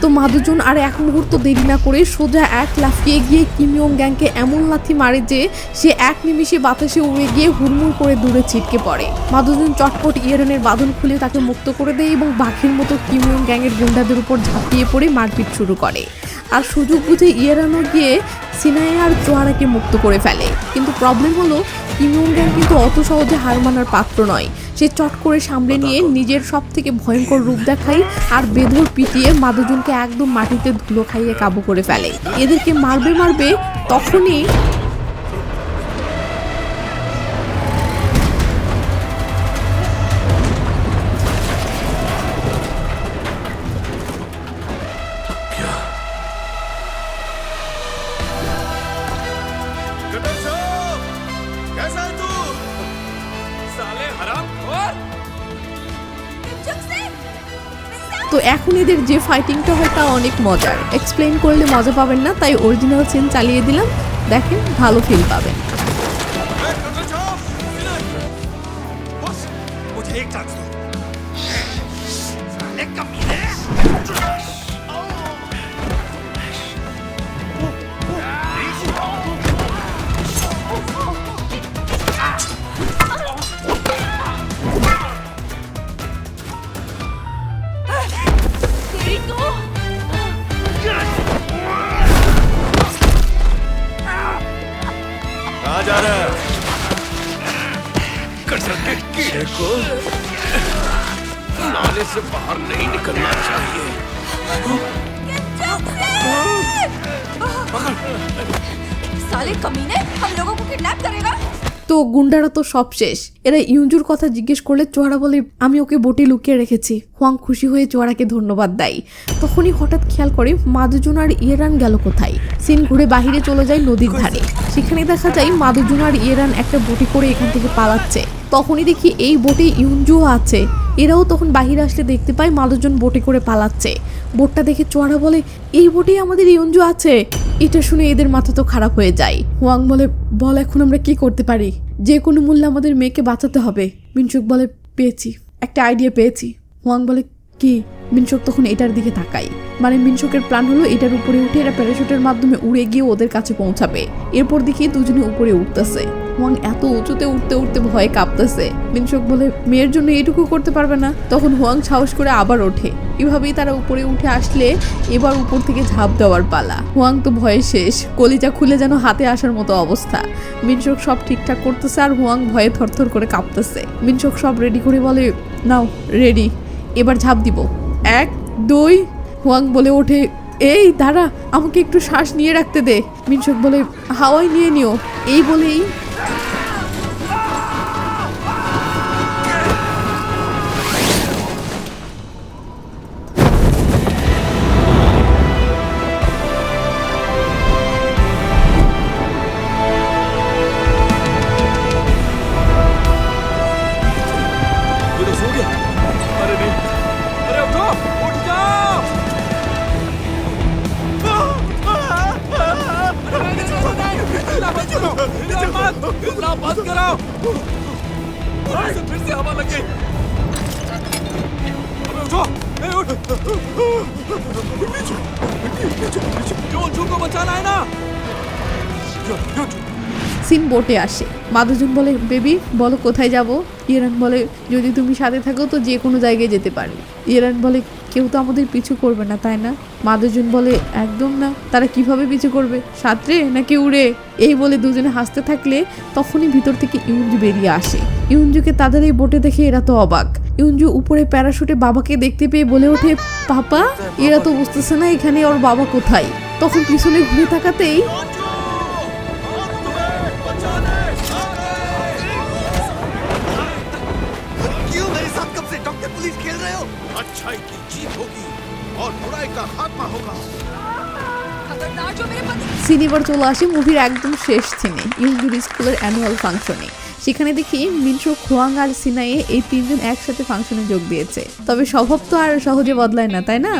তো মাদুজন আর এক মুহূর্ত দেরি না করে সোজা এক লাফিয়ে গিয়ে কিম ইয়ং গ্যাংকে এমন লাথি মারে যে সে এক নিমিষে বাতাসে উড়ে গিয়ে হুড়মুড় করে দূরে ছিটকে পড়ে। মাদুজন চটপট ইয়েরানের বাঁধন খুলে তাকে মুক্ত করে দেয় এবং বাঘের মতো কিম ইয়ং গ্যাংয়ের গুন্ডাদের উপর ঝাঁপিয়ে পড়ে মারপিট শুরু করে। আর সুযোগ বুঝে ইয়েরানও গিয়ে সিনাই আর চোয়ারাকে মুক্ত করে ফেলে। কিন্তু প্রবলেম হলো কিম ইয়ং গ্যাং কিন্তু অত সহজে হার মানার পাত্র নয়। সে চট করে সামলে নিয়ে নিজের সব থেকে ভয়ঙ্কর রূপ দেখায় আর বেধর পিটিয়ে মাদুজনকে একদম মাটিতে ধুলো খাইয়ে কাবু করে ফেলে। এদেরকে মারবে তখনই कैसा है तू? साले हरामखोर! তো এখন এদের যে ফাইটিংটা হয় তা অনেক মজার, এক্সপ্লেন করলে মজা পাবেন না, তাই অরিজিনাল সিন চালিয়ে দিলাম, দেখেন ভালো ফিল পাবেন। मुझे एक चांस दो। साले कमीने। कहाँ जा रहा है? कसर के कीड़े को नाले से बाहर नहीं निकलना चाहिए। साले कमीने हम लोगों को किडनैप करेगा। তো গুন্ডারা তো সব শেষ। এরা ইউঞ্জুর কথা জিজ্ঞেস করলে চোয়ারা বলে আমি ওকে বোটে লুকিয়ে রেখেছি। হুয়াং খুশি হয়ে চোয়ারাকে ধন্যবাদ দেয়। তখনই হঠাৎ খেয়াল করে মাদুজুন আর ইয়েরান গেল কোথায়। সিন ঘুরে বাহিরে চলে যায় নদীর ধারে, সেখানে দেখা যায় মাদুজুন আর ইয়েরান একটা বোটে করে এখান থেকে পালাচ্ছে। তখনই দেখি এই বোটে ইউঞ্জুও আছে। এরাও তখন বাহিরে আসলে দেখতে পায় মাদুজুন বোটে করে পালাচ্ছে। বোটটা দেখে চোয়ারা বলে এই বোটেই আমাদের ইউঞ্জু আছে। এটা শুনে এদের মাথা তো খারাপ হয়ে যায়। হুয়াং বলে বল এখন আমরা কি করতে পারি, যে কোনো মূল্যে আমাদের মেয়েকে বাঁচাতে হবে। মিনসুক বলে পেয়েছি, একটা আইডিয়া পেয়েছি। হুয়াং বলে কি? মিনসুক তখন এটার দিকে তাকায়, মানে মিনসুকের প্ল্যান হলো এটার উপরে উঠে এরা প্যারাশুটের মাধ্যমে উড়ে গিয়ে ওদের কাছে পৌঁছাবে। এরপর দেখি দুজনে উপরে উঠতেছে। হুয়াং এত উঁচুতে উঠতে উঠতে ভয়ে কাঁপতেছে। মিনসুক বলে মেয়ের জন্য এটুকু করতে পারবে না? তখন হুয়াং সাহস করে আবার ওঠে। এভাবেই তারা উপরে উঠে আসলে এবার উপর থেকে ঝাঁপ দেওয়ার পালা। হুয়াং তো ভয়ে শেষ, কলিজা খুলে যেন হাতে আসার মতো অবস্থা। মিনসুক সব ঠিকঠাক করতেছে আর হুয়াং ভয়ে থরথর করে কাঁপতেছে। মিনসুক সব রেডি করে বলে নাও রেডি, এবার ঝাঁপ দিব, 1 2। হুয়াং বলে ওঠে এই দাঁড়া, আমাকে একটু শ্বাস নিয়ে রাখতে দে। মিনসুক বলে হাওয়াই নিয়ে নিও। এই বলেই ये तो सो गया। अरे नहीं, अरे उठो, उठ जाओ। हिलना बंद कराओ। फिर से हवा लग गई। अबे उठो, उठ। जो को बचाना है ना। সিন বোটে আসে। মাদুজুন বলে বেবি বলো কোথায় যাব। ইয়েরান বলে যদি তুমি সাথে থাকো তো যে কোনো জায়গায় যেতে পারবে। ইয়েরান বলে কেউ তো আমাদের পিছু করবে না তাই না? মাদুজুন বলে একদম না। তারা কিভাবে পিছু করবে, সাঁতরে নাকি উড়ে? এই বলে দুজনে হাসতে থাকলে তখনই ভিতর থেকে ইউঞ্জু বেরিয়ে আসে। ইউঞ্জুকে তাদের এই বোটে দেখে এরা তো অবাক। ইউঞ্জু উপরে প্যারাশুটে বাবাকে দেখতে পেয়ে বলে ওঠে পাপা। এরা তো বুঝতেছে না এখানে ওর বাবা কোথায়। তখন পিছনে ঘুরে তাকাতেই क्यों मेरे साथ कब से डॉक्टर पुलिस खेल रहे हो? अच्छाई की जीत होगी और बुराई का खात्मा होगा। खबरदार जो मेरे पति। সিনেমার চলে আসে মুভির একদম শেষ সিনে, ইউঞ্জুর স্কুলের অ্যানুয়াল ফাংশনে। সেখানে দেখি মিনসুক, হুয়াং আর সিনায়ে এই তিনজন একসাথে ফাংশনে যোগ দিয়েছে। তবে স্বভাব তো আর সহজে বদলায় না তাই না?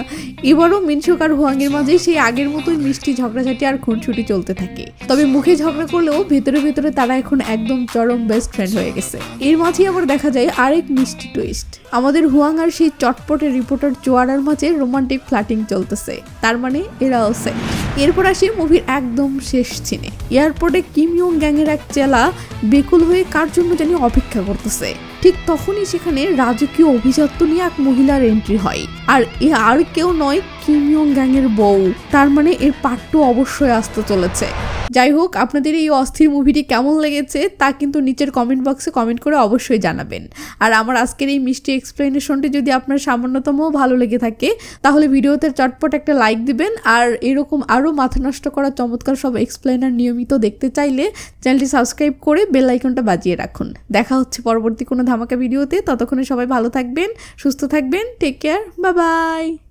এবারও মিনসুক আর হুয়াংয়ের মাঝে সেই আগের মতোই মিষ্টি ঝগড়াঝাটি আর খুনসুটি চলতে থাকে। তবে মুখে ঝগড়া করলেও ভেতরে ভেতরে তারা এখন একদম চরম বেস্ট ফ্রেন্ড হয়ে গেছে। এর মাঝে আবার দেখা যায় আরেক মিষ্টি টুইস্ট। আমাদের হুয়াং আর সেই চটপটের রিপোর্টার চোয়ারার মাঝে রোমান্টিক ফ্লাটিং চলতেছে, তার মানে এরাও সেট। এরপর আসে মুভির একদম শেষ সিনে। এয়ারপোর্টে কিম ইয়ং গ্যাংয়ের এক চেলা বেকুল হয়ে কার জন্য জানি অপেক্ষা করতেছে। ঠিক তখনই সেখানে রাজকীয় অভিজাত্য নিয়ে এক মহিলার এন্ট্রি হয়, আর এ আর কেউ নয় কিম ইয়ং গ্যাংয়ের বউ। তার মানে এর পার্ট 2 অবশ্যই আসতে চলেছে। যাই হোক, আপনাদের এই অস্থির মুভিটি কেমন লেগেছে তা কিন্তু নিচের কমেন্ট বক্সে কমেন্ট করে অবশ্যই জানাবেন। আর আমার আজকের এই মিষ্টি এক্সপ্লেনেশনটি যদি আপনার সামান্যতমও ভালো লেগে থাকে তাহলে ভিডিওতে চটপট একটা লাইক দিবেন। আর এরকম আরও মাথা নষ্ট করা চমৎকার সব এক্সপ্লেনার নিয়মিত দেখতে চাইলে চ্যানেলটি সাবস্ক্রাইব করে বেল আইকনটা বাজিয়ে রাখুন। দেখা হচ্ছে পরবর্তী কোনো ধামাকা ভিডিওতে। ততক্ষণে সবাই ভালো থাকবেন, সুস্থ থাকবেন, টেক কেয়ার, বাই বাই।